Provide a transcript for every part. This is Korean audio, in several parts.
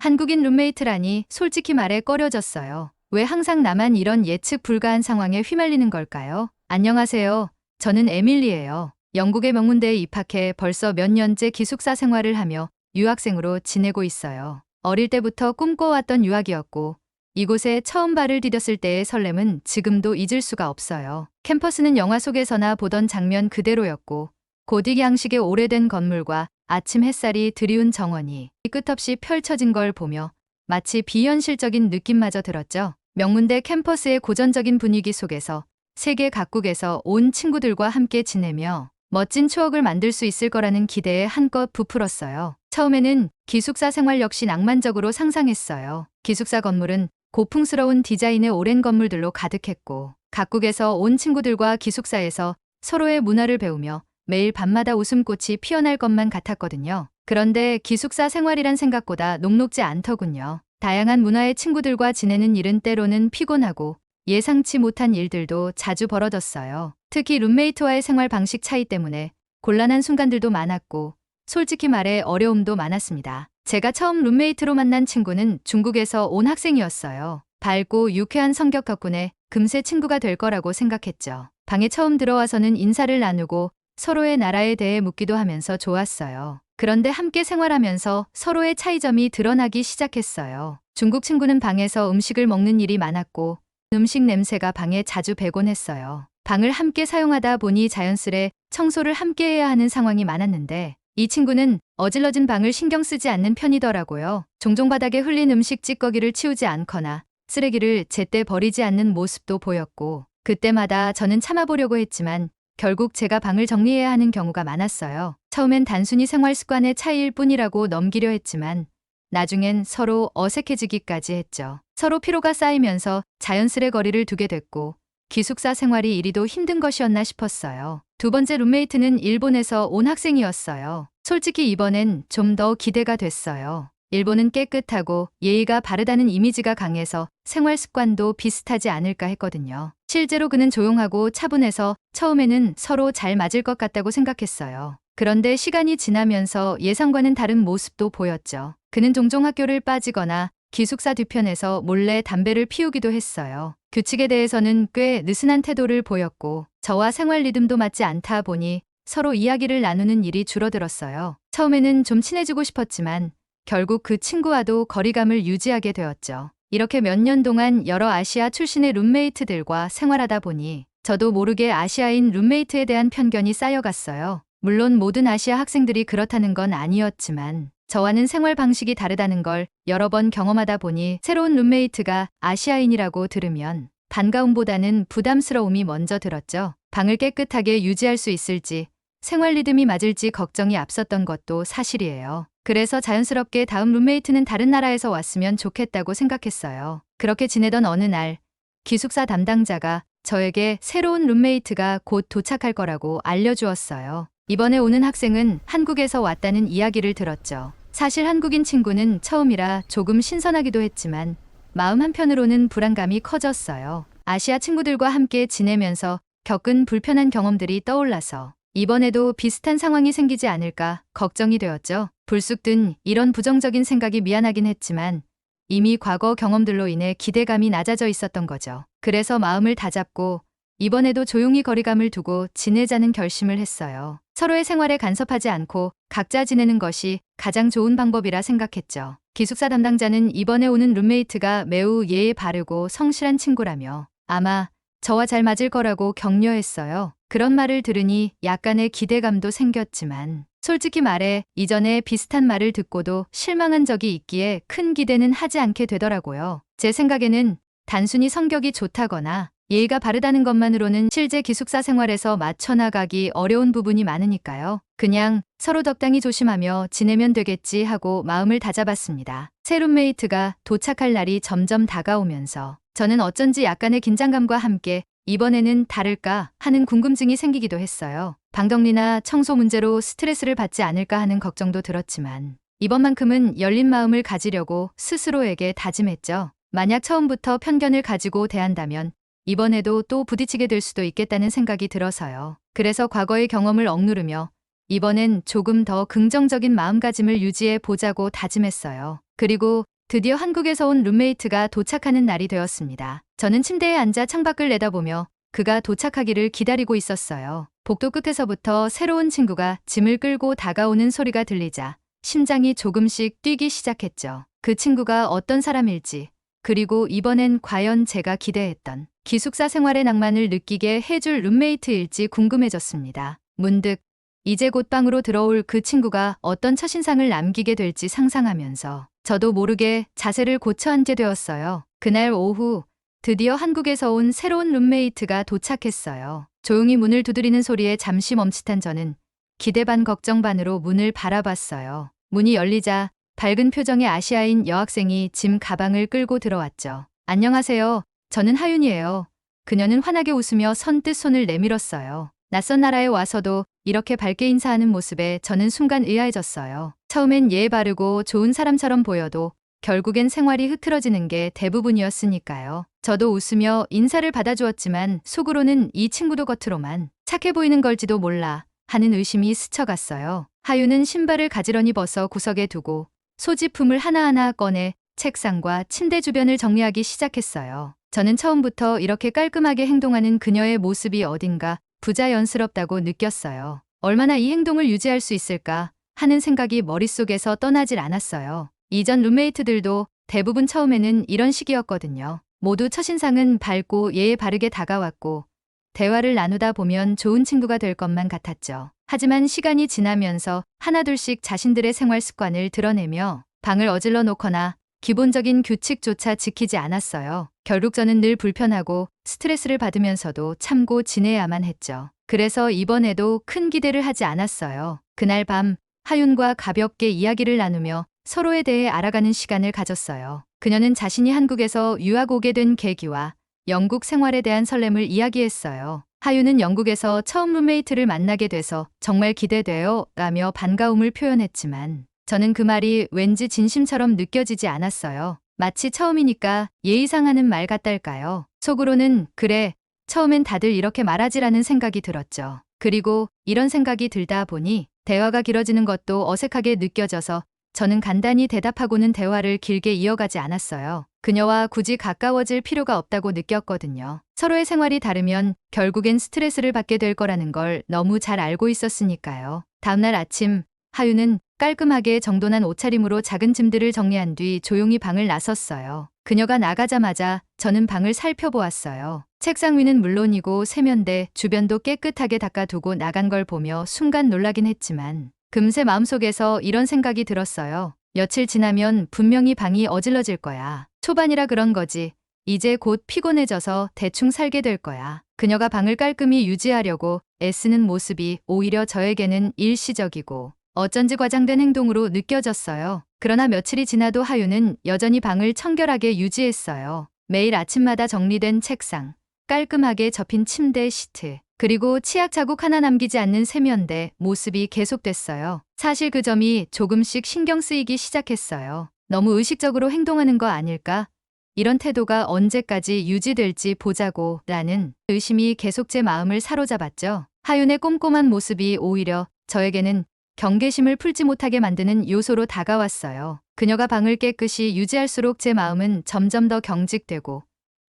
한국인 룸메이트라니 솔직히 말해 꺼려졌어요. 왜 항상 나만 이런 예측 불가한 상황에 휘말리는 걸까요? 안녕하세요. 저는 에밀리예요. 영국의 명문대에 입학해 벌써 몇 년째 기숙사 생활을 하며 유학생으로 지내고 있어요. 어릴 때부터 꿈꿔왔던 유학이었고 이곳에 처음 발을 디뎠을 때의 설렘은 지금도 잊을 수가 없어요. 캠퍼스는 영화 속에서나 보던 장면 그대로였고 고딕 양식의 오래된 건물과 아침 햇살이 드리운 정원이 끝없이 펼쳐진 걸 보며 마치 비현실적인 느낌마저 들었죠. 명문대 캠퍼스의 고전적인 분위기 속에서 세계 각국에서 온 친구들과 함께 지내며 멋진 추억을 만들 수 있을 거라는 기대에 한껏 부풀었어요. 처음에는 기숙사 생활 역시 낭만적으로 상상했어요. 기숙사 건물은 고풍스러운 디자인의 오랜 건물들로 가득했고 각국에서 온 친구들과 기숙사에서 서로의 문화를 배우며 매일 밤마다 웃음꽃이 피어날 것만 같았거든요. 그런데 기숙사 생활이란 생각보다 녹록지 않더군요. 다양한 문화의 친구들과 지내는 일은 때로는 피곤하고 예상치 못한 일들도 자주 벌어졌어요. 특히 룸메이트와의 생활 방식 차이 때문에 곤란한 순간들도 많았고 솔직히 말해 어려움도 많았습니다. 제가 처음 룸메이트로 만난 친구는 중국에서 온 학생이었어요. 밝고 유쾌한 성격 덕분에 금세 친구가 될 거라고 생각했죠. 방에 처음 들어와서는 인사를 나누고 서로의 나라에 대해 묻기도 하면서 좋았어요. 그런데 함께 생활하면서 서로의 차이점이 드러나기 시작했어요. 중국 친구는 방에서 음식을 먹는 일이 많았고 음식 냄새가 방에 자주 배곤 했어요. 방을 함께 사용하다 보니 자연스레 청소를 함께 해야 하는 상황이 많았는데 이 친구는 어질러진 방을 신경 쓰지 않는 편이더라고요. 종종 바닥에 흘린 음식 찌꺼기를 치우지 않거나 쓰레기를 제때 버리지 않는 모습도 보였고 그때마다 저는 참아보려고 했지만 결국 제가 방을 정리해야 하는 경우가 많았어요. 처음엔 단순히 생활 습관의 차이일 뿐이라고 넘기려 했지만 나중엔 서로 어색해지기까지 했죠. 서로 피로가 쌓이면서 자연스레 거리를 두게 됐고 기숙사 생활이 이리도 힘든 것이었나 싶었어요. 두 번째 룸메이트는 일본에서 온 학생이었어요. 솔직히 이번엔 좀 더 기대가 됐어요. 일본은 깨끗하고 예의가 바르다는 이미지가 강해서 생활 습관도 비슷하지 않을까 했거든요. 실제로 그는 조용하고 차분해서 처음에는 서로 잘 맞을 것 같다고 생각했어요. 그런데 시간이 지나면서 예상과는 다른 모습도 보였죠. 그는 종종 학교를 빠지거나 기숙사 뒤편에서 몰래 담배를 피우기도 했어요. 규칙에 대해서는 꽤 느슨한 태도를 보였고 저와 생활 리듬도 맞지 않다 보니 서로 이야기를 나누는 일이 줄어들었어요. 처음에는 좀 친해지고 싶었지만 결국 그 친구와도 거리감을 유지하게 되었죠. 이렇게 몇 년 동안 여러 아시아 출신의 룸메이트들과 생활하다 보니 저도 모르게 아시아인 룸메이트에 대한 편견이 쌓여갔어요. 물론 모든 아시아 학생들이 그렇다는 건 아니었지만 저와는 생활 방식이 다르다는 걸 여러 번 경험하다 보니 새로운 룸메이트가 아시아인이라고 들으면 반가움보다는 부담스러움이 먼저 들었죠. 방을 깨끗하게 유지할 수 있을지 생활 리듬이 맞을지 걱정이 앞섰던 것도 사실이에요. 그래서 자연스럽게 다음 룸메이트는 다른 나라에서 왔으면 좋겠다고 생각했어요. 그렇게 지내던 어느 날 기숙사 담당자가 저에게 새로운 룸메이트가 곧 도착할 거라고 알려주었어요. 이번에 오는 학생은 한국에서 왔다는 이야기를 들었죠. 사실 한국인 친구는 처음이라 조금 신선하기도 했지만 마음 한편으로는 불안감이 커졌어요. 아시아 친구들과 함께 지내면서 겪은 불편한 경험들이 떠올라서 이번에도 비슷한 상황이 생기지 않을까 걱정이 되었죠. 불쑥 든 이런 부정적인 생각이 미안하긴 했지만 이미 과거 경험들로 인해 기대감이 낮아져 있었던 거죠. 그래서 마음을 다잡고 이번에도 조용히 거리감을 두고 지내자는 결심을 했어요. 서로의 생활에 간섭하지 않고 각자 지내는 것이 가장 좋은 방법이라 생각했죠. 기숙사 담당자는 이번에 오는 룸메이트가 매우 예의 바르고 성실한 친구라며 아마 저와 잘 맞을 거라고 격려했어요. 그런 말을 들으니 약간의 기대감도 생겼지만 솔직히 말해 이전에 비슷한 말을 듣고도 실망한 적이 있기에 큰 기대는 하지 않게 되더라고요. 제 생각에는 단순히 성격이 좋다거나 예의가 바르다는 것만으로는 실제 기숙사 생활에서 맞춰나가기 어려운 부분이 많으니까요. 그냥 서로 적당히 조심하며 지내면 되겠지 하고 마음을 다잡았습니다. 새 룸메이트가 도착할 날이 점점 다가오면서 저는 어쩐지 약간의 긴장감과 함께 이번에는 다를까 하는 궁금증이 생기기도 했어요. 방정리나 청소 문제로 스트레스를 받지 않을까 하는 걱정도 들었지만 이번만큼은 열린 마음을 가지려고 스스로에게 다짐했죠. 만약 처음부터 편견을 가지고 대한다면 이번에도 또 부딪히게 될 수도 있겠다는 생각이 들어서요. 그래서 과거의 경험을 억누르며 이번엔 조금 더 긍정적인 마음가짐을 유지해 보자고 다짐했어요. 그리고 드디어 한국에서 온 룸메이트가 도착하는 날이 되었습니다. 저는 침대에 앉아 창밖을 내다보며 그가 도착하기를 기다리고 있었어요. 복도 끝에서부터 새로운 친구가 짐을 끌고 다가오는 소리가 들리자 심장이 조금씩 뛰기 시작했죠. 그 친구가 어떤 사람일지, 그리고 이번엔 과연 제가 기대했던 기숙사 생활의 낭만을 느끼게 해줄 룸메이트일지 궁금해졌습니다. 문득 이제 곧 방으로 들어올 그 친구가 어떤 첫인상을 남기게 될지 상상하면서 저도 모르게 자세를 고쳐 앉게 되었어요. 그날 오후 드디어 한국에서 온 새로운 룸메이트가 도착했어요. 조용히 문을 두드리는 소리에 잠시 멈칫한 저는 기대 반 걱정 반으로 문을 바라봤어요. 문이 열리자 밝은 표정의 아시아인 여학생이 짐 가방을 끌고 들어왔죠. 안녕하세요. 저는 하윤이에요. 그녀는 환하게 웃으며 선뜻 손을 내밀었어요. 낯선 나라에 와서도 이렇게 밝게 인사하는 모습에 저는 순간 의아해졌어요. 처음엔 예의 바르고 좋은 사람처럼 보여도 결국엔 생활이 흐트러지는 게 대부분이었으니까요. 저도 웃으며 인사를 받아주었지만 속으로는 이 친구도 겉으로만 착해 보이는 걸지도 몰라 하는 의심이 스쳐갔어요. 하윤은 신발을 가지런히 벗어 구석에 두고 소지품을 하나하나 꺼내 책상과 침대 주변을 정리하기 시작했어요. 저는 처음부터 이렇게 깔끔하게 행동하는 그녀의 모습이 어딘가 부자연스럽다고 느꼈어요. 얼마나 이 행동을 유지할 수 있을까 하는 생각이 머릿속에서 떠나질 않았어요. 이전 룸메이트들도 대부분 처음에는 이런 식이었거든요. 모두 첫인상은 밝고 예의 바르게 다가왔고 대화를 나누다 보면 좋은 친구가 될 것만 같았죠. 하지만 시간이 지나면서 하나둘씩 자신들의 생활 습관을 드러내며 방을 어질러 놓거나 기본적인 규칙조차 지키지 않았어요. 결국 저는 늘 불편하고 스트레스를 받으면서도 참고 지내야만 했죠. 그래서 이번에도 큰 기대를 하지 않았어요. 그날 밤 하윤과 가볍게 이야기를 나누며 서로에 대해 알아가는 시간을 가졌어요. 그녀는 자신이 한국에서 유학 오게 된 계기와 영국 생활에 대한 설렘을 이야기했어요. 하윤은 영국에서 처음 룸메이트를 만나게 돼서 정말 기대돼요 라며 반가움을 표현했지만 저는 그 말이 왠지 진심처럼 느껴지지 않았어요. 마치 처음이니까 예의상하는 말 같달까요. 속으로는 그래, 처음엔 다들 이렇게 말하지라는 생각이 들었죠. 그리고 이런 생각이 들다 보니 대화가 길어지는 것도 어색하게 느껴져서 저는 간단히 대답하고는 대화를 길게 이어가지 않았어요. 그녀와 굳이 가까워질 필요가 없다고 느꼈거든요. 서로의 생활이 다르면 결국엔 스트레스를 받게 될 거라는 걸 너무 잘 알고 있었으니까요. 다음날 아침 하윤은 깔끔하게 정돈한 옷차림으로 작은 짐들을 정리한 뒤 조용히 방을 나섰어요. 그녀가 나가자마자 저는 방을 살펴보았어요. 책상 위는 물론이고 세면대 주변도 깨끗하게 닦아두고 나간 걸 보며 순간 놀라긴 했지만 금세 마음속에서 이런 생각이 들었어요. 며칠 지나면 분명히 방이 어질러질 거야. 초반이라 그런 거지. 이제 곧 피곤해져서 대충 살게 될 거야. 그녀가 방을 깔끔히 유지하려고 애쓰는 모습이 오히려 저에게는 일시적이고 어쩐지 과장된 행동으로 느껴졌어요. 그러나 며칠이 지나도 하윤은 여전히 방을 청결하게 유지했어요. 매일 아침마다 정리된 책상, 깔끔하게 접힌 침대 시트, 그리고 치약 자국 하나 남기지 않는 세면대 모습이 계속됐어요. 사실 그 점이 조금씩 신경 쓰이기 시작했어요. 너무 의식적으로 행동하는 거 아닐까? 이런 태도가 언제까지 유지될지 보자고 라는 의심이 계속 제 마음을 사로잡았죠. 하윤의 꼼꼼한 모습이 오히려 저에게는 경계심을 풀지 못하게 만드는 요소로 다가왔어요. 그녀가 방을 깨끗이 유지할수록 제 마음은 점점 더 경직되고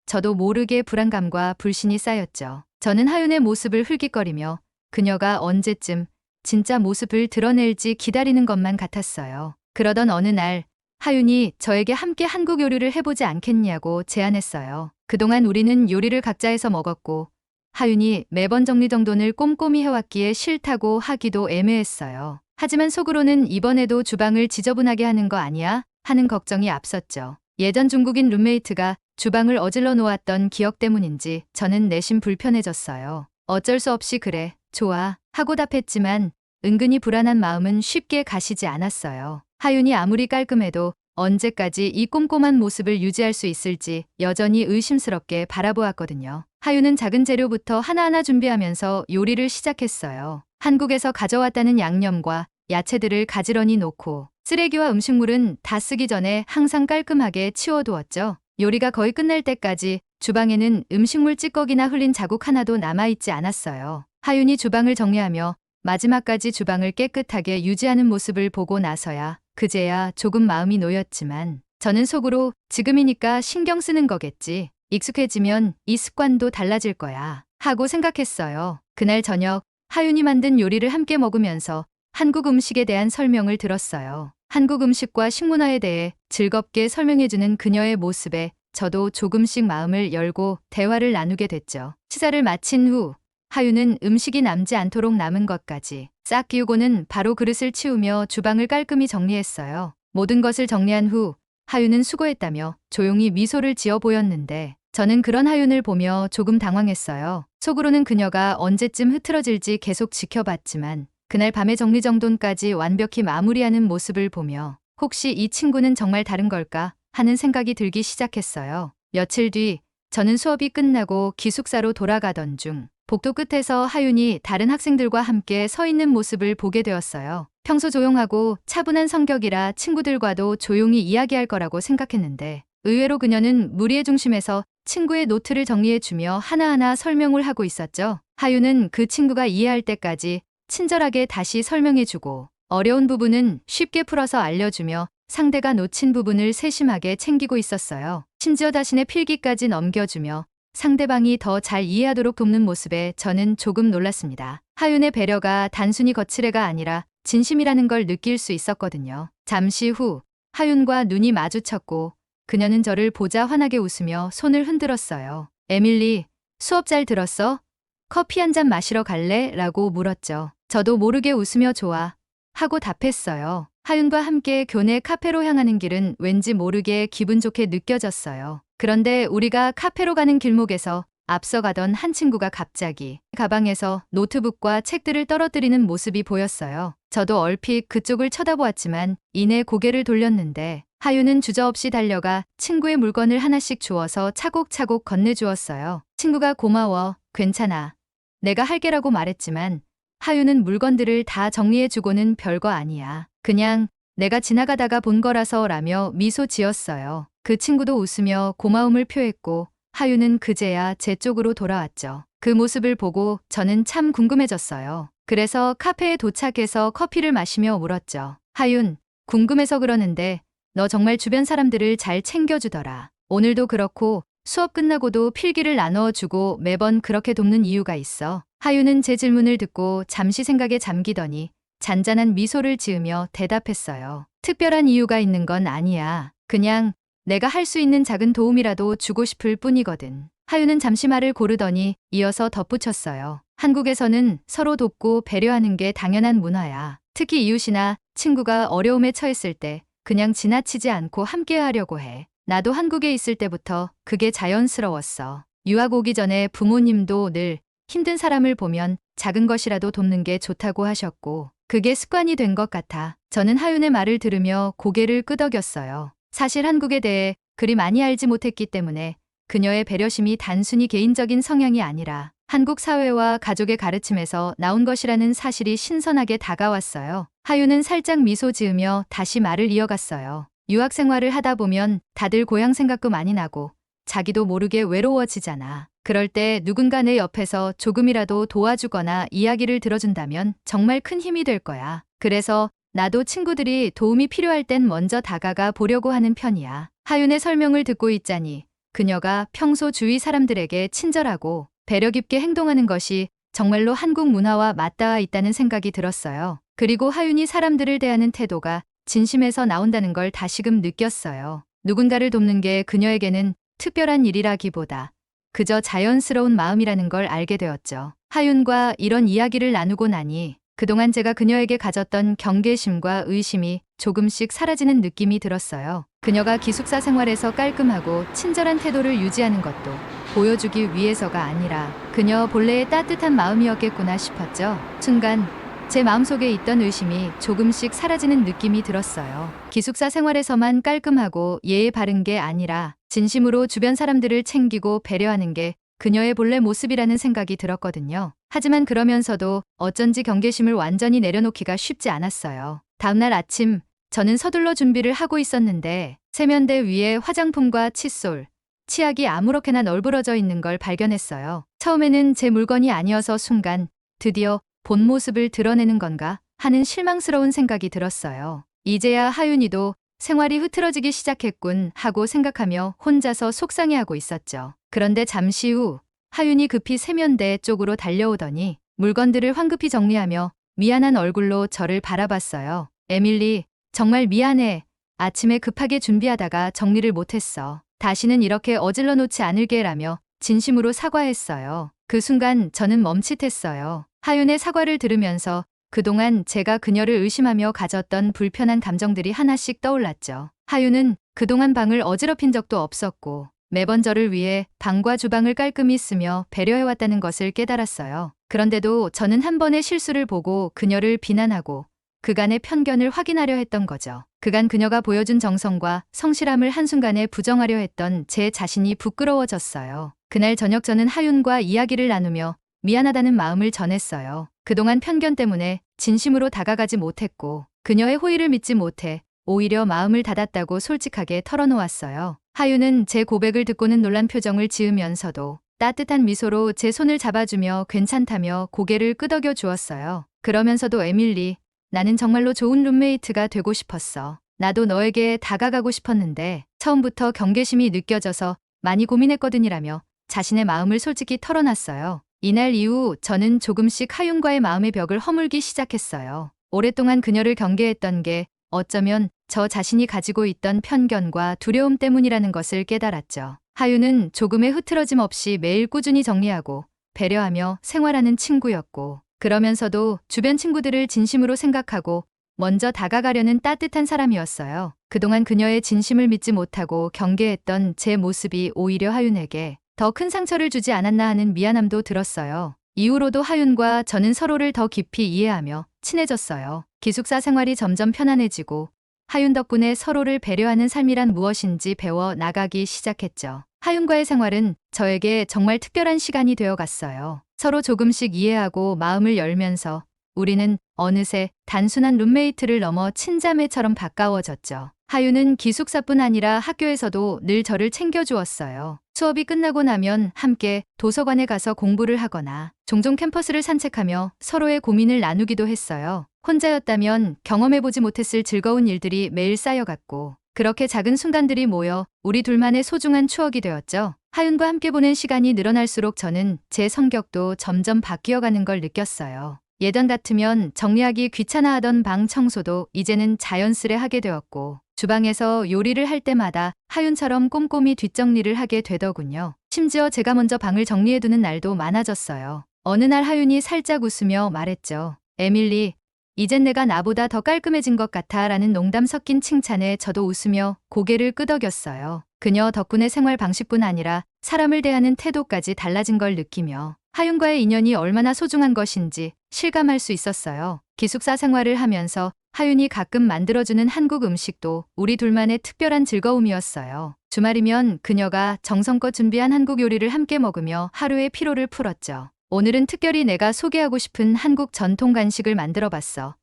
저도 모르게 불안감과 불신이 쌓였죠. 저는 하윤의 모습을 흘깃거리며 그녀가 언제쯤 진짜 모습을 드러낼지 기다리는 것만 같았어요. 그러던 어느 날 하윤이 저에게 함께 한국 요리를 해보지 않겠냐고 제안했어요. 그동안 우리는 요리를 각자 해서 먹었고 하윤이 매번 정리정돈을 꼼꼼히 해왔기에 싫다고 하기도 애매했어요. 하지만 속으로는 이번에도 주방을 지저분하게 하는 거 아니야? 하는 걱정이 앞섰죠. 예전 중국인 룸메이트가 주방을 어질러 놓았던 기억 때문인지 저는 내심 불편해졌어요. 어쩔 수 없이 그래, 좋아 하고 답했지만 은근히 불안한 마음은 쉽게 가시지 않았어요. 하윤이 아무리 깔끔해도 언제까지 이 꼼꼼한 모습을 유지할 수 있을지 여전히 의심스럽게 바라보았거든요. 하윤은 작은 재료부터 하나하나 준비하면서 요리를 시작했어요. 한국에서 가져왔다는 양념과 야채들을 가지런히 놓고 쓰레기와 음식물은 다 쓰기 전에 항상 깔끔하게 치워두었죠. 요리가 거의 끝날 때까지 주방에는 음식물 찌꺼기나 흘린 자국 하나도 남아있지 않았어요. 하윤이 주방을 정리하며 마지막까지 주방을 깨끗하게 유지하는 모습을 보고 나서야 그제야 조금 마음이 놓였지만 저는 속으로 지금이니까 신경 쓰는 거겠지. 익숙해지면 이 습관도 달라질 거야. 하고 생각했어요. 그날 저녁 하윤이 만든 요리를 함께 먹으면서 한국 음식에 대한 설명을 들었어요. 한국 음식과 식문화에 대해 즐겁게 설명해주는 그녀의 모습에 저도 조금씩 마음을 열고 대화를 나누게 됐죠. 식사를 마친 후 하윤은 음식이 남지 않도록 남은 것까지 싹 비우고는 바로 그릇을 치우며 주방을 깔끔히 정리했어요. 모든 것을 정리한 후 하윤은 수고했다며 조용히 미소를 지어 보였는데 저는 그런 하윤을 보며 조금 당황했어요. 속으로는 그녀가 언제쯤 흐트러질지 계속 지켜봤지만 그날 밤의 정리정돈까지 완벽히 마무리하는 모습을 보며 혹시 이 친구는 정말 다른 걸까 하는 생각이 들기 시작했어요. 며칠 뒤 저는 수업이 끝나고 기숙사로 돌아가던 중 복도 끝에서 하윤이 다른 학생들과 함께 서 있는 모습을 보게 되었어요. 평소 조용하고 차분한 성격이라 친구들과도 조용히 이야기할 거라고 생각했는데 의외로 그녀는 무리의 중심에서 친구의 노트를 정리해주며 하나하나 설명을 하고 있었죠. 하윤은 그 친구가 이해할 때까지 친절하게 다시 설명해주고 어려운 부분은 쉽게 풀어서 알려주며 상대가 놓친 부분을 세심하게 챙기고 있었어요. 심지어 자신의 필기까지 넘겨주며 상대방이 더 잘 이해하도록 돕는 모습에 저는 조금 놀랐습니다. 하윤의 배려가 단순히 거칠애가 아니라 진심이라는 걸 느낄 수 있었거든요. 잠시 후 하윤과 눈이 마주쳤고 그녀는 저를 보자 환하게 웃으며 손을 흔들었어요. 에밀리, 수업 잘 들었어? 커피 한 잔 마시러 갈래? 라고 물었죠. 저도 모르게 웃으며 좋아 하고 답했어요. 하윤과 함께 교내 카페로 향하는 길은 왠지 모르게 기분 좋게 느껴졌어요. 그런데 우리가 카페로 가는 길목에서 앞서가던 한 친구가 갑자기 가방에서 노트북과 책들을 떨어뜨리는 모습이 보였어요. 저도 얼핏 그쪽을 쳐다보았지만 이내 고개를 돌렸는데 하윤은 주저없이 달려가 친구의 물건을 하나씩 주워서 차곡차곡 건네주었어요. 친구가 고마워, 괜찮아. 내가 할게라고 말했지만 하윤은 물건들을 다 정리해주고는 별거 아니야. 그냥 내가 지나가다가 본 거라서 라며 미소 지었어요. 그 친구도 웃으며 고마움을 표했고 하윤은 그제야 제 쪽으로 돌아왔죠. 그 모습을 보고 저는 참 궁금해졌어요. 그래서 카페에 도착해서 커피를 마시며 물었죠. 하윤, 궁금해서 그러는데 너 정말 주변 사람들을 잘 챙겨주더라. 오늘도 그렇고 수업 끝나고도 필기를 나누어주고 매번 그렇게 돕는 이유가 있어. 하윤은 제 질문을 듣고 잠시 생각에 잠기더니 잔잔한 미소를 지으며 대답했어요. 특별한 이유가 있는 건 아니야. 그냥 내가 할 수 있는 작은 도움이라도 주고 싶을 뿐이거든. 하윤은 잠시 말을 고르더니 이어서 덧붙였어요. 한국에서는 서로 돕고 배려하는 게 당연한 문화야. 특히 이웃이나 친구가 어려움에 처했을 때 그냥 지나치지 않고 함께하려고 해. 나도 한국에 있을 때부터 그게 자연스러웠어. 유학 오기 전에 부모님도 늘 힘든 사람을 보면 작은 것이라도 돕는 게 좋다고 하셨고 그게 습관이 된 것 같아. 저는 하윤의 말을 들으며 고개를 끄덕였어요. 사실 한국에 대해 그리 많이 알지 못했기 때문에 그녀의 배려심이 단순히 개인적인 성향이 아니라 한국 사회와 가족의 가르침에서 나온 것이라는 사실이 신선하게 다가왔어요. 하윤은 살짝 미소 지으며 다시 말을 이어갔어요. 유학 생활을 하다 보면 다들 고향 생각도 많이 나고 자기도 모르게 외로워지잖아. 그럴 때 누군가 내 옆에서 조금이라도 도와주거나 이야기를 들어준다면 정말 큰 힘이 될 거야. 그래서 나도 친구들이 도움이 필요할 땐 먼저 다가가 보려고 하는 편이야. 하윤의 설명을 듣고 있자니 그녀가 평소 주위 사람들에게 친절하고 배려 깊게 행동하는 것이 정말로 한국 문화와 맞닿아 있다는 생각이 들었어요. 그리고 하윤이 사람들을 대하는 태도가 진심에서 나온다는 걸 다시금 느꼈어요. 누군가를 돕는 게 그녀에게는 특별한 일이라기보다 그저 자연스러운 마음이라는 걸 알게 되었죠. 하윤과 이런 이야기를 나누고 나니 그동안 제가 그녀에게 가졌던 경계심과 의심이 조금씩 사라지는 느낌이 들었어요. 그녀가 기숙사 생활에서 깔끔하고 친절한 태도를 유지하는 것도 보여주기 위해서가 아니라 그녀 본래의 따뜻한 마음이었겠구나 싶었죠. 순간 제 마음속에 있던 의심이 조금씩 사라지는 느낌이 들었어요. 기숙사 생활에서만 깔끔하고 예의 바른 게 아니라 진심으로 주변 사람들을 챙기고 배려하는 게 그녀의 본래 모습이라는 생각이 들었거든요. 하지만 그러면서도 어쩐지 경계심을 완전히 내려놓기가 쉽지 않았어요. 다음날 아침 저는 서둘러 준비를 하고 있었는데 세면대 위에 화장품과 칫솔, 치약이 아무렇게나 널브러져 있는 걸 발견했어요. 처음에는 제 물건이 아니어서 순간 드디어 본 모습을 드러내는 건가 하는 실망스러운 생각이 들었어요. 이제야 하윤이도 생활이 흐트러지기 시작했군 하고 생각하며 혼자서 속상해하고 있었죠. 그런데 잠시 후 하윤이 급히 세면대 쪽으로 달려오더니 물건들을 황급히 정리하며 미안한 얼굴로 저를 바라봤어요. 에밀리, 정말 미안해. 아침에 급하게 준비하다가 정리를 못했어. 다시는 이렇게 어질러 놓지 않을게라며 진심으로 사과했어요. 그 순간 저는 멈칫했어요. 하윤의 사과를 들으면서 그동안 제가 그녀를 의심하며 가졌던 불편한 감정들이 하나씩 떠올랐죠. 하윤은 그동안 방을 어지럽힌 적도 없었고 매번 저를 위해 방과 주방을 깔끔히 쓰며 배려해왔다는 것을 깨달았어요. 그런데도 저는 한 번의 실수를 보고 그녀를 비난하고 그간의 편견을 확인하려 했던 거죠. 그간 그녀가 보여준 정성과 성실함을 한순간에 부정하려 했던 제 자신이 부끄러워졌어요. 그날 저녁 저는 하윤과 이야기를 나누며 미안하다는 마음을 전했어요. 그동안 편견 때문에 진심으로 다가가지 못했고 그녀의 호의를 믿지 못해 오히려 마음을 닫았다고 솔직하게 털어놓았어요. 하윤은 제 고백을 듣고는 놀란 표정을 지으면서도 따뜻한 미소로 제 손을 잡아주며 괜찮다며 고개를 끄덕여 주었어요. 그러면서도 에밀리, 나는 정말로 좋은 룸메이트가 되고 싶었어. 나도 너에게 다가가고 싶었는데 처음부터 경계심이 느껴져서 많이 고민했거든이라며 자신의 마음을 솔직히 털어놨어요. 이날 이후 저는 조금씩 하윤과의 마음의 벽을 허물기 시작했어요. 오랫동안 그녀를 경계했던 게 어쩌면 저 자신이 가지고 있던 편견과 두려움 때문이라는 것을 깨달았죠. 하윤은 조금의 흐트러짐 없이 매일 꾸준히 정리하고 배려하며 생활하는 친구였고 그러면서도 주변 친구들을 진심으로 생각하고 먼저 다가가려는 따뜻한 사람이었어요. 그동안 그녀의 진심을 믿지 못하고 경계했던 제 모습이 오히려 하윤에게 더 큰 상처를 주지 않았나 하는 미안함도 들었어요. 이후로도 하윤과 저는 서로를 더 깊이 이해하며 친해졌어요. 기숙사 생활이 점점 편안해지고 하윤 덕분에 서로를 배려하는 삶이란 무엇인지 배워 나가기 시작했죠. 하윤과의 생활은 저에게 정말 특별한 시간이 되어 갔어요. 서로 조금씩 이해하고 마음을 열면서 우리는 어느새 단순한 룸메이트를 넘어 친자매처럼 가까워졌죠. 하윤은 기숙사뿐 아니라 학교에서도 늘 저를 챙겨주었어요. 수업이 끝나고 나면 함께 도서관에 가서 공부를 하거나 종종 캠퍼스를 산책하며 서로의 고민을 나누기도 했어요. 혼자였다면 경험해보지 못했을 즐거운 일들이 매일 쌓여갔고 그렇게 작은 순간들이 모여 우리 둘만의 소중한 추억이 되었죠. 하윤과 함께 보낸 시간이 늘어날수록 저는 제 성격도 점점 바뀌어가는 걸 느꼈어요. 예전 같으면 정리하기 귀찮아하던 방 청소도 이제는 자연스레 하게 되었고 주방에서 요리를 할 때마다 하윤처럼 꼼꼼히 뒷정리를 하게 되더군요. 심지어 제가 먼저 방을 정리해두는 날도 많아졌어요. 어느 날 하윤이 살짝 웃으며 말했죠. 에밀리, 이젠 내가 나보다 더 깔끔해진 것 같아 라는 농담 섞인 칭찬에 저도 웃으며 고개를 끄덕였어요. 그녀 덕분에 생활 방식뿐 아니라 사람을 대하는 태도까지 달라진 걸 느끼며 하윤과의 인연이 얼마나 소중한 것인지 실감할 수 있었어요. 기숙사 생활을 하면서 하윤이 가끔 만들어주는 한국 음식도 우리 둘만의 특별한 즐거움이었어요. 주말이면 그녀가 정성껏 준비한 한국 요리를 함께 먹으며 하루의 피로를 풀었죠. 오늘은 특별히 내가 소개하고 싶은 한국 전통 간식을 만들어봤어.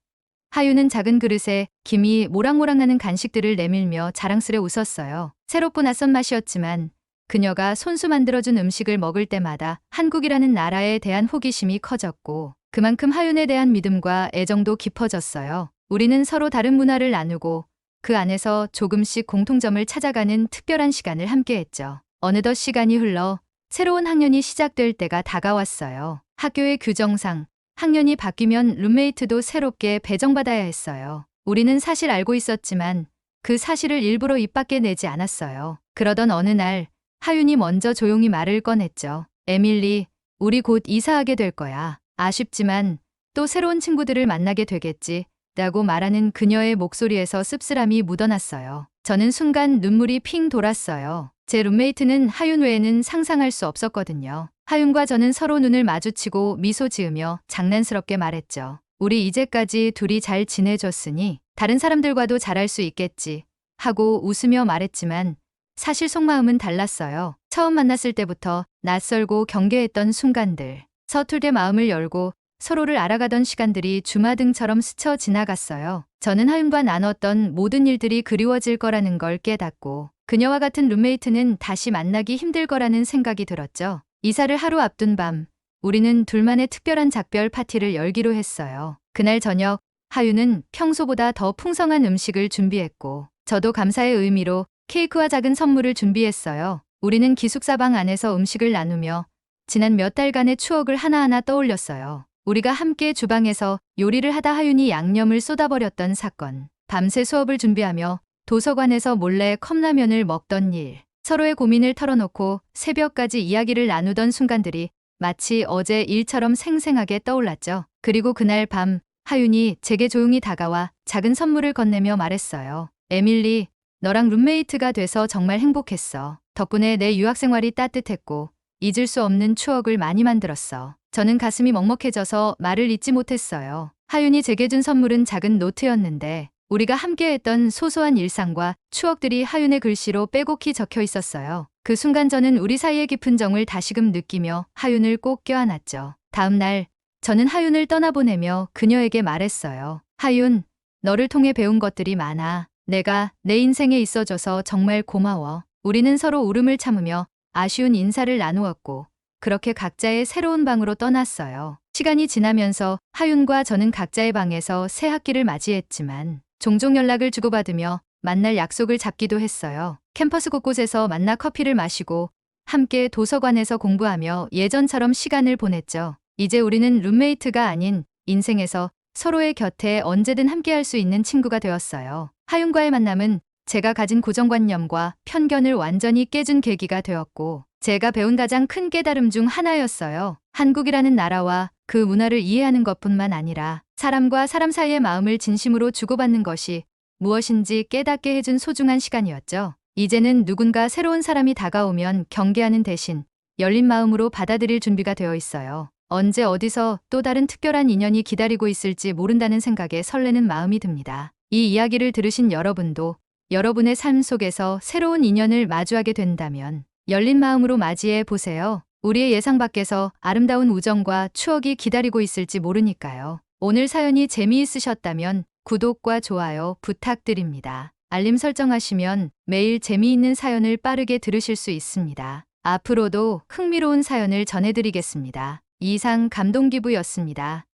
하윤은 작은 그릇에 김이 모락모락나는 간식들을 내밀며 자랑스레 웃었어요. 새롭고 낯선 맛이었지만 그녀가 손수 만들어준 음식을 먹을 때마다 한국이라는 나라에 대한 호기심이 커졌고 그만큼 하윤에 대한 믿음과 애정도 깊어졌어요. 우리는 서로 다른 문화를 나누고 그 안에서 조금씩 공통점을 찾아가는 특별한 시간을 함께했죠. 어느덧 시간이 흘러 새로운 학년이 시작될 때가 다가왔어요. 학교의 규정상 학년이 바뀌면 룸메이트도 새롭게 배정받아야 했어요. 우리는 사실 알고 있었지만 그 사실을 일부러 입 밖에 내지 않았어요. 그러던 어느 날 하윤이 먼저 조용히 말을 꺼냈죠. 에밀리, 우리 곧 이사하게 될 거야. 아쉽지만 또 새로운 친구들을 만나게 되겠지. 라고 말하는 그녀의 목소리에서 씁쓸함이 묻어났어요. 저는 순간 눈물이 핑 돌았어요. 제 룸메이트는 하윤 외에는 상상할 수 없었거든요. 하윤과 저는 서로 눈을 마주치고 미소 지으며 장난스럽게 말했죠. 우리 이제까지 둘이 잘 지내줬으니 다른 사람들과도 잘할 수 있겠지. 하고 웃으며 말했지만 사실 속마음은 달랐어요. 처음 만났을 때부터 낯설고 경계했던 순간들, 서툴게 마음을 열고 서로를 알아가던 시간들이 주마등처럼 스쳐 지나갔어요. 저는 하윤과 나눴던 모든 일들이 그리워질 거라는 걸 깨닫고 그녀와 같은 룸메이트는 다시 만나기 힘들 거라는 생각이 들었죠. 이사를 하루 앞둔 밤, 우리는 둘만의 특별한 작별 파티를 열기로 했어요. 그날 저녁, 하윤은 평소보다 더 풍성한 음식을 준비했고 저도 감사의 의미로 케이크와 작은 선물을 준비했어요. 우리는 기숙사방 안에서 음식을 나누며 지난 몇 달간의 추억을 하나하나 떠올렸어요. 우리가 함께 주방에서 요리를 하다 하윤이 양념을 쏟아버렸던 사건, 밤새 수업을 준비하며 도서관에서 몰래 컵라면을 먹던 일, 서로의 고민을 털어놓고 새벽까지 이야기를 나누던 순간들이 마치 어제 일처럼 생생하게 떠올랐죠. 그리고 그날 밤 하윤이 제게 조용히 다가와 작은 선물을 건네며 말했어요. 에밀리, 너랑 룸메이트가 돼서 정말 행복했어. 덕분에 내 유학 생활이 따뜻했고 잊을 수 없는 추억을 많이 만들었어. 저는 가슴이 먹먹해져서 말을 잇지 못했어요. 하윤이 제게 준 선물은 작은 노트였는데 우리가 함께했던 소소한 일상과 추억들이 하윤의 글씨로 빼곡히 적혀 있었어요. 그 순간 저는 우리 사이의 깊은 정을 다시금 느끼며 하윤을 꼭 껴안았죠. 다음 날 저는 하윤을 떠나보내며 그녀에게 말했어요. 하윤, 너를 통해 배운 것들이 많아. 내가 내 인생에 있어줘서 정말 고마워. 우리는 서로 울음을 참으며 아쉬운 인사를 나누었고 그렇게 각자의 새로운 방으로 떠났어요. 시간이 지나면서 하윤과 저는 각자의 방에서 새 학기를 맞이했지만 종종 연락을 주고받으며 만날 약속을 잡기도 했어요. 캠퍼스 곳곳에서 만나 커피를 마시고 함께 도서관에서 공부하며 예전처럼 시간을 보냈죠. 이제 우리는 룸메이트가 아닌 인생에서 서로의 곁에 언제든 함께할 수 있는 친구가 되었어요. 하윤과의 만남은 제가 가진 고정관념과 편견을 완전히 깨준 계기가 되었고 제가 배운 가장 큰 깨달음 중 하나였어요. 한국이라는 나라와 그 문화를 이해하는 것뿐만 아니라 사람과 사람 사이의 마음을 진심으로 주고받는 것이 무엇인지 깨닫게 해준 소중한 시간이었죠. 이제는 누군가 새로운 사람이 다가오면 경계하는 대신 열린 마음으로 받아들일 준비가 되어 있어요. 언제 어디서 또 다른 특별한 인연이 기다리고 있을지 모른다는 생각에 설레는 마음이 듭니다. 이 이야기를 들으신 여러분도 여러분의 삶 속에서 새로운 인연을 마주하게 된다면 열린 마음으로 맞이해 보세요. 우리의 예상 밖에서 아름다운 우정과 추억이 기다리고 있을지 모르니까요. 오늘 사연이 재미있으셨다면 구독과 좋아요 부탁드립니다. 알림 설정하시면 매일 재미있는 사연을 빠르게 들으실 수 있습니다. 앞으로도 흥미로운 사연을 전해드리겠습니다. 이상 감동기부였습니다.